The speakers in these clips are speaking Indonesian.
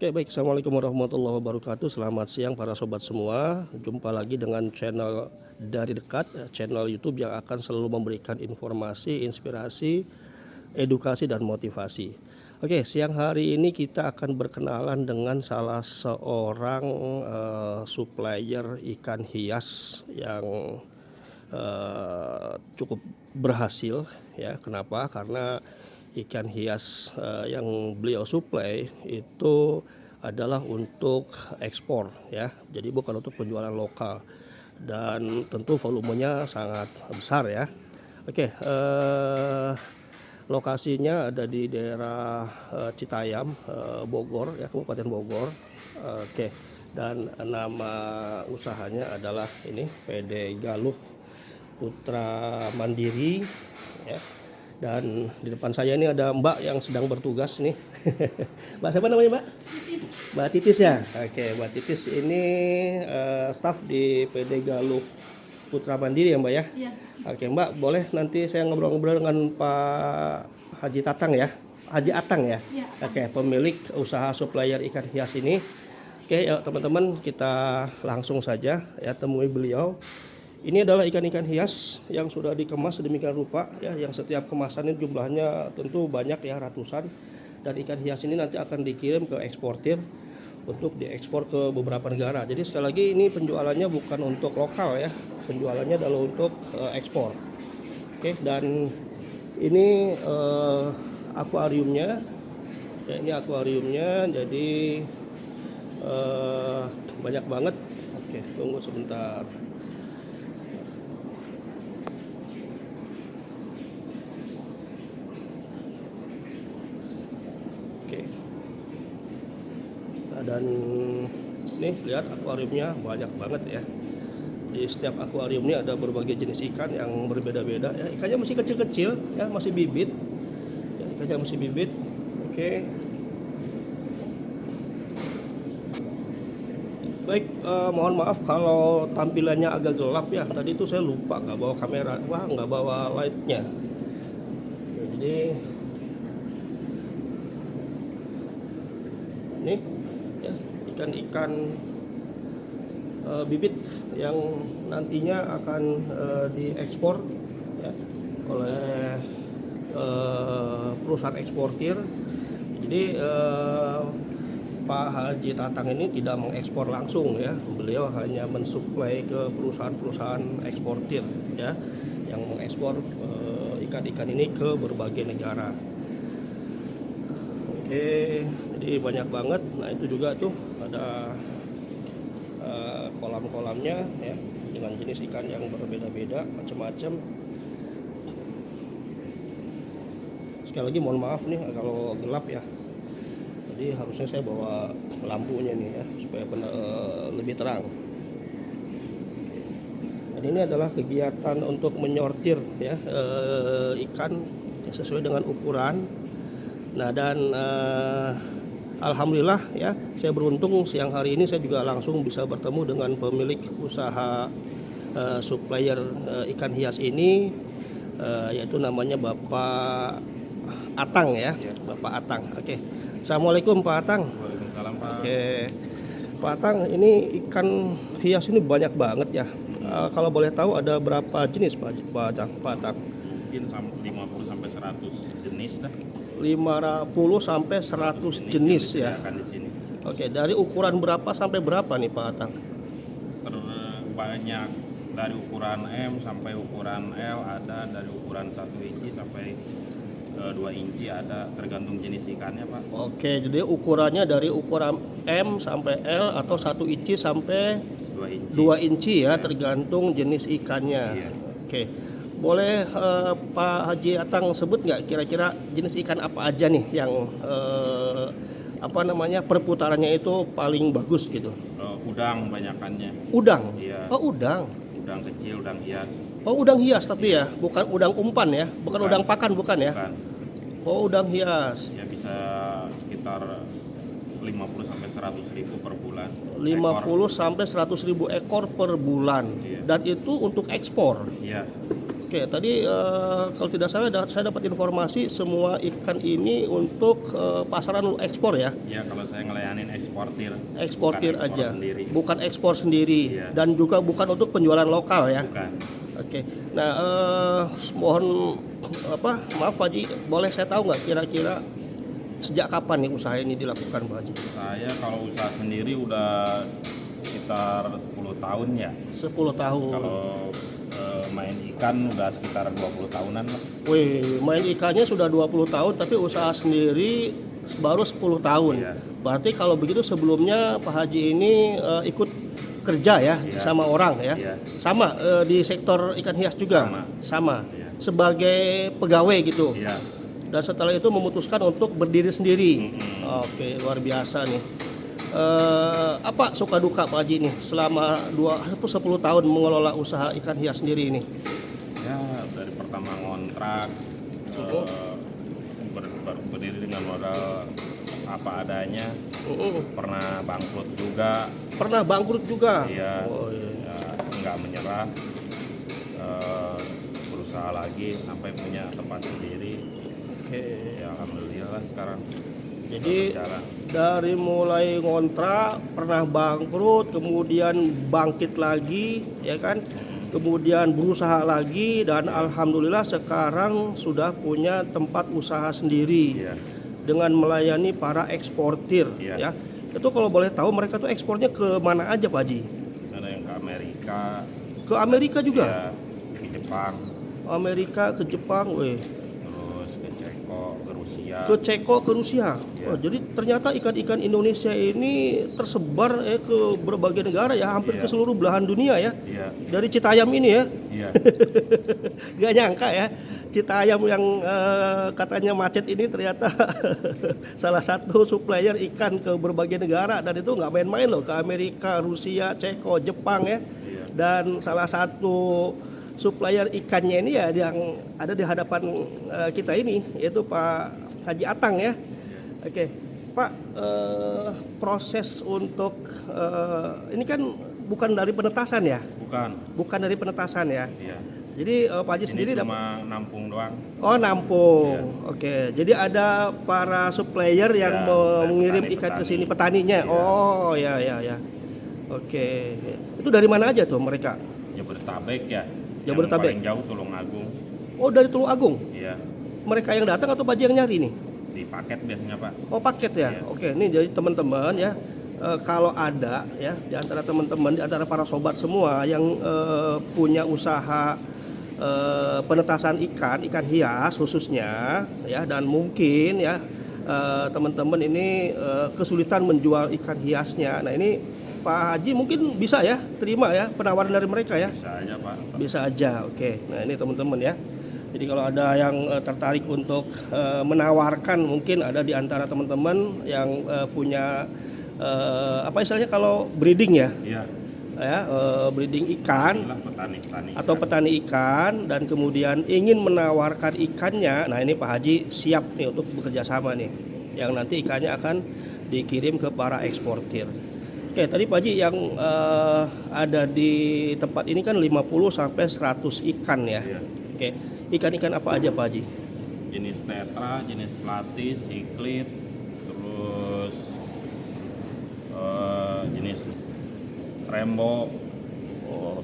Oke, baik. Assalamualaikum warahmatullahi wabarakatuh. Selamat siang para sobat semua. Jumpa lagi dengan channel dari dekat, channel YouTube yang akan selalu memberikan informasi, inspirasi, edukasi, dan motivasi. Oke, siang hari ini kita akan berkenalan dengan salah seorang supplier ikan hias yang cukup berhasil ya. Kenapa? Karena ikan hias yang beliau supply itu adalah untuk ekspor ya, jadi bukan untuk penjualan lokal, dan tentu volumenya sangat besar ya. Oke, lokasinya ada di daerah Citayam, Bogor ya, Kabupaten Bogor. Oke, dan nama usahanya adalah ini PD Galuh Putra Mandiri ya. Dan di depan saya ini ada Mbak yang sedang bertugas nih. Mbak siapa namanya, Mbak? Titis. Mbak Titis ya. Oke, Mbak Titis ini staf di PD Galuh Putra Mandiri ya, Mbak ya. Iya. Oke, Mbak, boleh nanti saya ngobrol-ngobrol dengan Pak Haji Tatang ya. Haji Atang ya. Iya. Oke, pemilik usaha supplier ikan hias ini. Oke, yuk teman-teman, kita langsung saja ya temui beliau. Ini adalah ikan-ikan hias yang sudah dikemas sedemikian rupa ya, yang setiap kemasan ini jumlahnya tentu banyak ya, ratusan. Dan ikan hias ini nanti akan dikirim ke eksportir untuk diekspor ke beberapa negara. Jadi sekali lagi ini penjualannya bukan untuk lokal ya, penjualannya adalah untuk ekspor. Oke, dan ini akuariumnya ya, ini akuariumnya jadi banyak banget. Oke, tunggu sebentar. Oke. Nah, dan nih lihat akuariumnya banyak banget ya. Di setiap akuarium ini ada berbagai jenis ikan yang berbeda-beda ya. Ikannya masih kecil-kecil ya, masih bibit. Ya, ikannya masih bibit. Oke. Baik, mohon maaf kalau tampilannya agak gelap ya. Tadi itu saya lupa nggak bawa kamera, nggak bawa lightnya. Oke, jadi ini ya, ikan-ikan bibit yang nantinya akan diekspor ya, oleh perusahaan eksportir. Jadi Pak Haji Tatang ini tidak mengekspor langsung ya, beliau hanya mensuplai ke perusahaan-perusahaan eksportir ya, yang mengekspor ikan-ikan ini ke berbagai negara. Oke, jadi banyak banget. Nah itu juga tuh ada kolam-kolamnya ya, dengan jenis ikan yang berbeda-beda, macam-macam. Sekali lagi mohon maaf nih kalau gelap ya. Jadi harusnya saya bawa lampunya nih ya, supaya lebih terang. Oke. Dan ini adalah kegiatan untuk menyortir ya ikan ya, sesuai dengan ukuran. Nah dan alhamdulillah ya, saya beruntung siang hari ini saya juga langsung bisa bertemu dengan pemilik usaha supplier ikan hias ini, yaitu namanya Bapak Atang ya, Bapak Atang. Oke, assalamualaikum Pak Atang. Waalaikumsalam Pak. Oke, Pak Atang, ini ikan hias ini banyak banget ya. Kalau boleh tahu ada berapa jenis Pak Atang? Mungkin 50 sampai 100 jenis dah. 50 sampai 100 jenis ya. Disediakan di sini. Oke, dari ukuran berapa sampai berapa nih Pak Atang? Terbanyak dari ukuran M sampai ukuran L ada, dari ukuran 1 inci sampai 2 inci ada, tergantung jenis ikannya Pak. Oke, jadi ukurannya dari ukuran M sampai L atau 1 inci sampai 2 inci ya, tergantung jenis ikannya. Iya. Oke, boleh Pak Haji Atang sebut nggak kira-kira jenis ikan apa aja nih yang perputarannya itu paling bagus gitu? Udang banyakannya. Udang? Iya. Oh udang. Udang kecil, udang hias. Oh udang hias tapi ya, bukan udang umpan ya, bukan udang pakan bukan ya? Bukan. Oh udang hias. Ya bisa sekitar 50 sampai 100 ribu per bulan. 50 sampai 100 ribu ekor per bulan. Iya. Dan itu untuk ekspor. Iya. Oke, tadi kalau tidak salah saya dapat informasi semua ikan ini untuk pasaran ekspor ya. Ya kalau saya ngelayanin eksportir. Eksportir bukan ekspor aja, sendiri. bukan ekspor sendiri, Iya. dan juga bukan untuk penjualan lokal ya. Bukan. Oke, nah mohon maaf Pak Haji, boleh saya tahu nggak kira-kira sejak kapan nih usaha ini dilakukan Pak Haji? Saya kalau usaha sendiri udah sekitar 10 tahun ya. 10 tahun. Kalau main ikan udah sekitar 20 tahunan lah. Wih, main ikannya sudah 20 tahun tapi usaha sendiri baru 10 tahun. Iya. Berarti kalau begitu sebelumnya Pak Haji ini ikut kerja ya Iya. sama orang ya. Iya. Sama di sektor ikan hias juga. Sama. Iya. Sebagai pegawai gitu. Iya. Dan setelah itu memutuskan untuk berdiri sendiri. Oke, luar biasa nih. Apa suka duka Pak Haji nih selama 10 tahun mengelola usaha ikan hias sendiri ini? Ya dari pertama ngontrak berdiri dengan modal apa adanya. Pernah bangkrut juga. Pernah bangkrut juga? Iya. Oh, iya. Ya, nggak menyerah. Berusaha lagi sampai punya tempat sendiri. Oke. Ya alhamdulillah lah sekarang. Jadi Berjalan. dari mulai ngontrak, pernah bangkrut, kemudian bangkit lagi, ya kan? Kemudian berusaha lagi dan alhamdulillah sekarang sudah punya tempat usaha sendiri Iya. dengan melayani para eksportir, Iya. ya. Itu kalau boleh tahu mereka tuh ekspornya ke mana aja Pak Haji? Ada yang ke Amerika. Ke Amerika juga? Ya, ke Jepang. Amerika, ke Jepang, weh. Terus ke Ceko, ke Rusia. Ke Ceko, ke Rusia. Iya. Oh, jadi ternyata ikan-ikan Indonesia ini tersebar ke berbagai negara ya, hampir Iya. ke seluruh belahan dunia ya. Iya. Dari Citayam ini ya, Iya. gak nyangka ya, Citayam yang katanya macet ini ternyata salah satu supplier ikan ke berbagai negara, dan itu nggak main-main loh, ke Amerika, Rusia, Ceko, Jepang ya. Iya. Dan salah satu supplier ikannya ini ya yang ada di hadapan kita ini, yaitu Pak Haji Atang ya. Oke, Pak, proses untuk ini kan bukan dari penetasan ya, Bukan. dari penetasan ya. Iya. Jadi Pak Haji Ini sendiri cuma nampung doang. Oh, nampung. Iya. Oke, jadi ada para supplier yang Ya, mengirim petani- ikan ke petani. sini, petaninya. Iya. Oh, ya. Oke. Itu dari mana aja tuh mereka? Jabodetabek ya. Jabodetabek. Yang paling jauh Tulungagung. Oh, dari Tulungagung. Iya. Mereka yang datang atau Pak Haji yang nyari nih? Di paket biasanya Pak. Oh, paket ya. Iya. Oke, ini jadi teman-teman ya. Kalau ada ya di antara teman-teman, di antara para sobat semua yang punya usaha penetasan ikan hias khususnya ya, dan mungkin ya teman-teman ini kesulitan menjual ikan hiasnya. Nah, ini Pak Haji mungkin bisa ya terima ya penawaran dari mereka ya. Bisa aja Pak. Bisa aja. Oke. Nah, ini teman-teman ya. Jadi kalau ada yang tertarik untuk menawarkan, mungkin ada di antara teman-teman yang punya apa istilahnya kalau breeding ya, Iya. breeding ikan Inilah petani-petani. atau petani ikan, dan kemudian ingin menawarkan ikannya. Nah, ini Pak Haji siap nih untuk bekerja sama nih, yang nanti ikannya akan dikirim ke para eksportir. Oke, tadi Pak Haji yang ada di tempat ini kan 50 sampai 100 ikan ya. Iya. Oke, ikan-ikan apa aja Pak Haji? Jenis tetra, jenis platis, siklit, terus jenis rembo. Oh,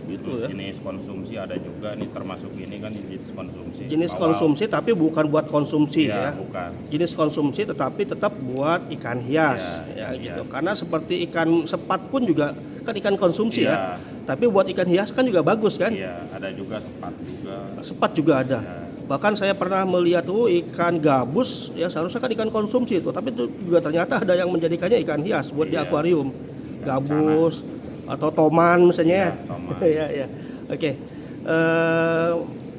gitu Terus ya. jenis konsumsi ada juga nih, termasuk ini kan jenis konsumsi. Jenis Bawal. konsumsi tapi bukan buat konsumsi Iya, ya. bukan. Jenis konsumsi tetapi tetap buat ikan hias Iya, ya gitu. hias. Karena seperti ikan sepat pun juga kan ikan konsumsi Iya. ya. Tapi buat ikan hias kan juga bagus kan? Iya, ada juga sepat juga. Sepat juga ada. Ya. Bahkan saya pernah melihat tuh ikan gabus ya, seharusnya kan ikan konsumsi itu, tapi itu juga ternyata ada yang menjadikannya ikan hias buat di Iya. akuarium. Gabus atau toman misalnya. Iya, toman. Iya, iya. Oke.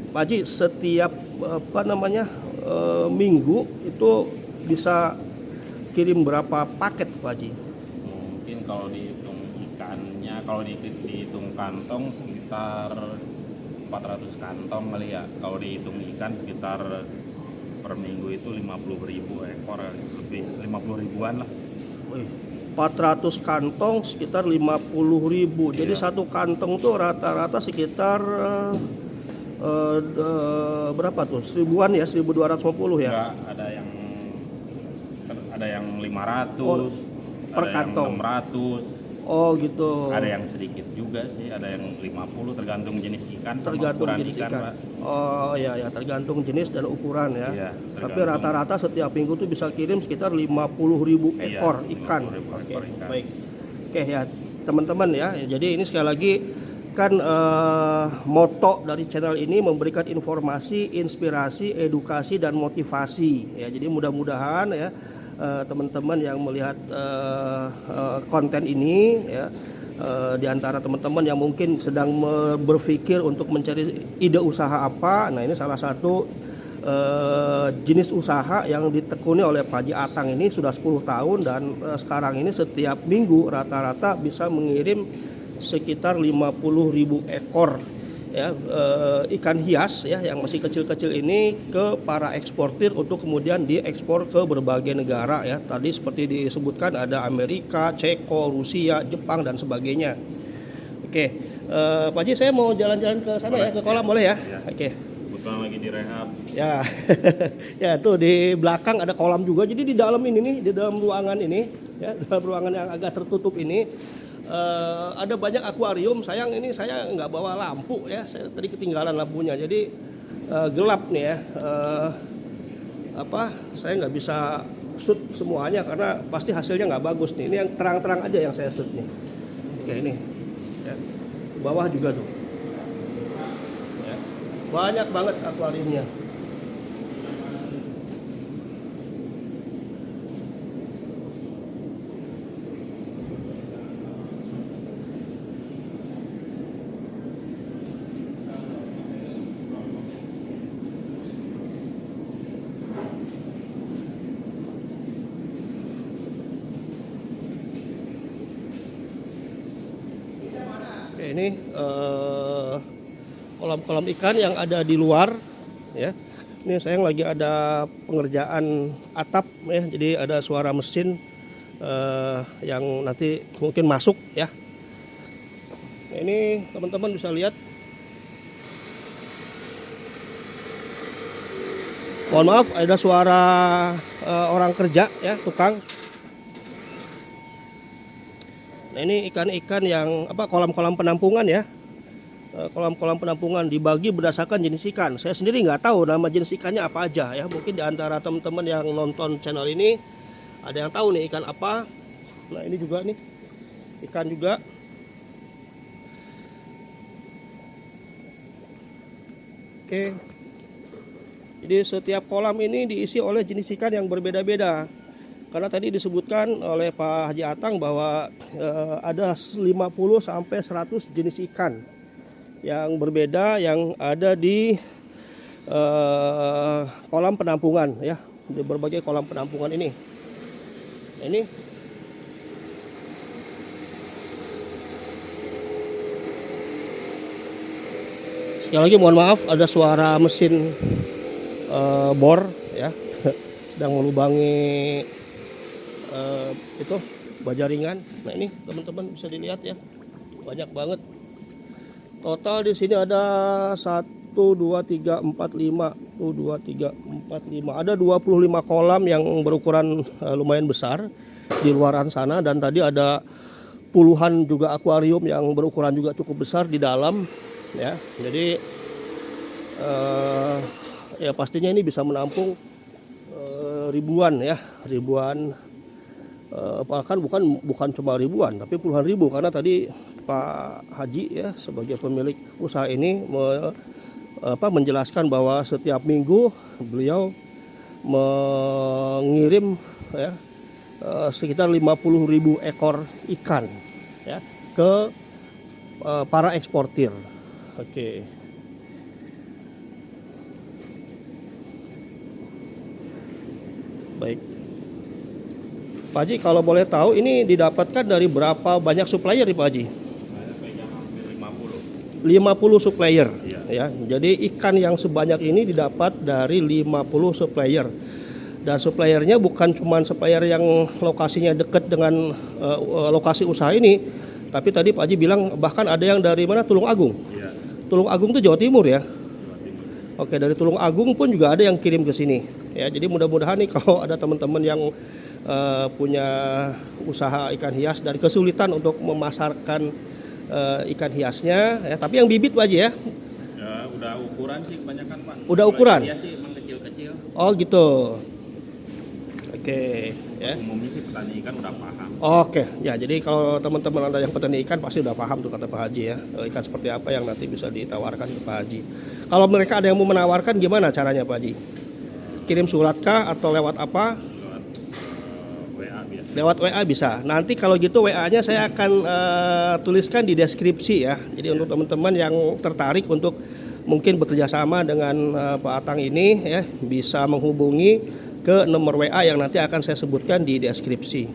Pak Haji, setiap minggu itu bisa kirim berapa paket Pak Haji? Mungkin kalau dihitung ikannya, kalau dihitung kantong sekitar 400 kantong kali ya. Kalau dihitung ikan sekitar per minggu itu 50.000 ekor, lebih 50 ribuan lah. Wih, 400 kantong sekitar 50.000. Jadi Iya. satu kantong tuh rata-rata sekitar berapa tuh? 1000-an ya, 1250 ya. Enggak, ada yang 500, per ada kantong. yang 600. Oh gitu. Ada yang sedikit juga sih, ada yang 50, tergantung jenis ikan sama Tergantung ukuran jenis ikan, ikan. Pak. Oh ya ya, tergantung jenis dan ukuran ya. Iya, Tapi tergantung. rata-rata setiap minggu tuh bisa kirim sekitar 50.000 Iya, ekor ikan. 50.000 Oke, ekor ikan. baik. Oke ya, teman-teman ya. Jadi ini sekali lagi kan moto dari channel ini memberikan informasi, inspirasi, edukasi dan motivasi ya. Jadi mudah-mudahan ya teman-teman yang melihat konten ini ya, di antara teman-teman yang mungkin sedang berpikir untuk mencari ide usaha apa, nah ini salah satu jenis usaha yang ditekuni oleh Pak Haji Atang ini sudah 10 tahun dan sekarang ini setiap minggu rata-rata bisa mengirim sekitar 50.000 ekor ya ikan hias ya yang masih kecil-kecil ini ke para eksportir untuk kemudian diekspor ke berbagai negara ya. Tadi seperti disebutkan ada Amerika, Ceko, Rusia, Jepang dan sebagainya. Oke, Pak Haji saya mau jalan-jalan ke sana Boleh, ya, ke kolam boleh ya? Ya. Oke. Kebetulan lagi direhab. Ya, ya tuh di belakang ada kolam juga. Jadi di dalam ini nih, di dalam ruangan ini, ya dalam ruangan yang agak tertutup ini ada banyak akuarium. Sayang ini saya nggak bawa lampu ya. Saya tadi ketinggalan lampunya. Jadi gelap nih ya. Saya nggak bisa shoot semuanya karena pasti hasilnya nggak bagus nih. Ini yang terang-terang aja yang saya shoot nih. Oke ini, ya. Bawah juga tuh. Banyak banget akuariumnya. Oke, ini kolam-kolam ikan yang ada di luar ya. Ini sayang lagi ada pengerjaan atap ya, jadi ada suara mesin yang nanti mungkin masuk ya. Nah, ini teman-teman bisa lihat. Mohon maaf ada suara orang kerja ya, tukang. Nah, ini ikan-ikan yang kolam-kolam penampungan ya. Kolam-kolam penampungan dibagi berdasarkan jenis ikan. Saya sendiri nggak tahu nama jenis ikannya apa aja ya. Mungkin di antara teman-teman yang nonton channel ini ada yang tahu nih ikan apa. Nah ini juga nih ikan juga. Oke. Jadi setiap kolam ini diisi oleh jenis ikan yang berbeda-beda. Karena tadi disebutkan oleh Pak Haji Atang bahwa ada 50 sampai 100 jenis ikan yang berbeda yang ada di kolam penampungan ya, di berbagai kolam penampungan ini. Ini sekali lagi mohon maaf ada suara mesin bor ya sedang melubangi itu baja ringan. Nah ini teman-teman bisa dilihat ya, banyak banget. Total di sini ada 1, 2, 3, 4, 5, 1, 2, 3, 4, 5. Ada 25 kolam yang berukuran lumayan besar di luaran sana, dan tadi ada puluhan juga akuarium yang berukuran juga cukup besar di dalam ya. Jadi ya pastinya ini bisa menampung ribuan ya, ribuan. Bahkan bukan cuma ribuan tapi puluhan ribu, karena tadi Pak Haji ya sebagai pemilik usaha ini menjelaskan bahwa setiap minggu beliau mengirim ya sekitar 50.000 ekor ikan ya ke para eksportir. Oke. Baik. Pak Haji, kalau boleh tahu ini didapatkan dari berapa banyak supplier nih Pak Haji? Saya pegang hampir 50. 50 supplier Iya. ya. Jadi ikan yang sebanyak ini didapat dari 50 supplier. Dan suppliernya bukan cuma supplier yang lokasinya dekat dengan lokasi usaha ini, tapi tadi Pak Haji bilang bahkan ada yang dari mana, Tulung Agung. Iya. Tulung Agung itu Jawa Timur ya. Jawa Oke, dari Tulung Agung pun juga ada yang kirim ke sini. Ya, jadi mudah-mudahan nih kalau ada teman-teman yang punya usaha ikan hias dan kesulitan untuk memasarkan ikan hiasnya, ya, tapi yang bibit Pak Haji ya. Ya, udah ukuran sih kebanyakan Pak. Udah Kalau ukuran? Iya sih emang kecil-kecil. Oh gitu. Oke, ya. Umumnya sih petani ikan udah paham. Oke, ya jadi kalau teman-teman ada yang petani ikan pasti udah paham tuh kata Pak Haji ya, ikan seperti apa yang nanti bisa ditawarkan ke Pak Haji. Kalau mereka ada yang mau menawarkan gimana caranya Pak Haji? Kirim surat kah atau lewat apa? Lewat WA biasa. Lewat WA bisa. Nanti kalau gitu WA-nya saya akan tuliskan di deskripsi ya. Jadi untuk teman-teman yang tertarik untuk mungkin bekerja sama dengan Pak Atang ini ya, bisa menghubungi ke nomor WA yang nanti akan saya sebutkan di deskripsi.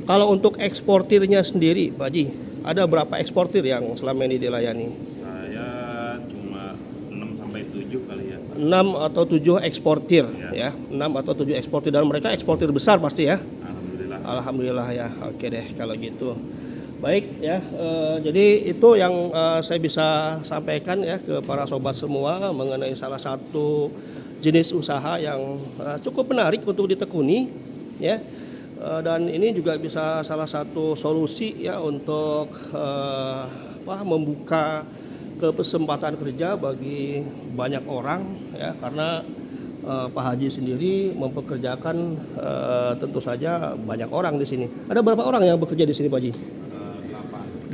Kalau untuk eksportirnya sendiri, Pak Haji, ada berapa eksportir yang selama ini dilayani? Saya cuma 6 sampai 7 kali ya. 6 atau 7 eksportir ya. 6 atau 7 eksportir dan mereka eksportir besar pasti ya. Alhamdulillah. Alhamdulillah ya. Oke deh kalau gitu. Baik ya. Jadi itu yang saya bisa sampaikan ya ke para sobat semua mengenai salah satu jenis usaha yang cukup menarik untuk ditekuni ya. Dan ini juga bisa salah satu solusi ya untuk membuka kesempatan kerja bagi banyak orang ya, karena Pak Haji sendiri mempekerjakan tentu saja banyak orang di sini. Ada berapa orang yang bekerja di sini Pak Haji? 8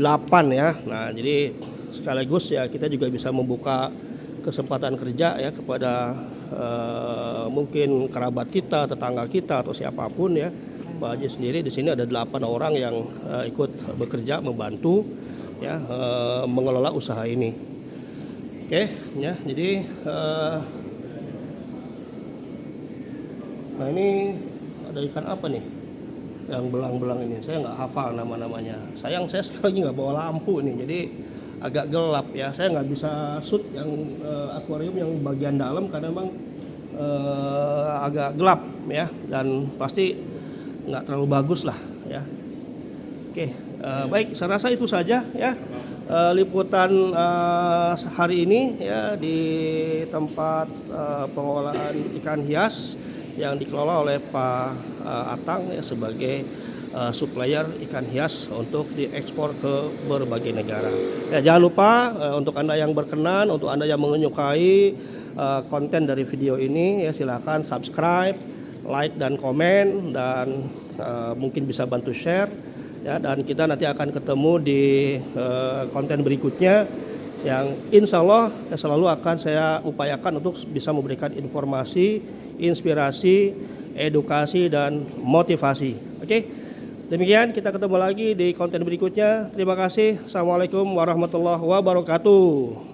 ya. Nah, jadi sekaligus ya kita juga bisa membuka kesempatan kerja ya kepada mungkin kerabat kita, tetangga kita atau siapapun ya. Pak Haji sendiri di sini ada 8 orang yang ikut bekerja membantu ya mengelola usaha ini. Oke, ya. Jadi nah ini ada ikan apa nih? Yang belang-belang ini saya nggak hafal nama-namanya. Sayang saya sekali lagi nggak bawa lampu nih, jadi agak gelap ya. Saya nggak bisa shoot yang akuarium yang bagian dalam karena memang agak gelap ya, dan pasti nggak terlalu bagus lah ya. Oke, baik, saya rasa itu saja ya liputan hari ini ya di tempat pengolahan ikan hias yang dikelola oleh Pak Atang ya sebagai supplier ikan hias untuk diekspor ke berbagai negara. Ya, jangan lupa untuk Anda yang berkenan, untuk Anda yang menyukai konten dari video ini ya silakan subscribe, like dan komen, dan mungkin bisa bantu share ya, dan kita nanti akan ketemu di konten berikutnya yang insya Allah selalu akan saya upayakan untuk bisa memberikan informasi, inspirasi, edukasi dan motivasi. Oke, demikian kita ketemu lagi di konten berikutnya. Terima kasih. Assalamualaikum warahmatullahi wabarakatuh.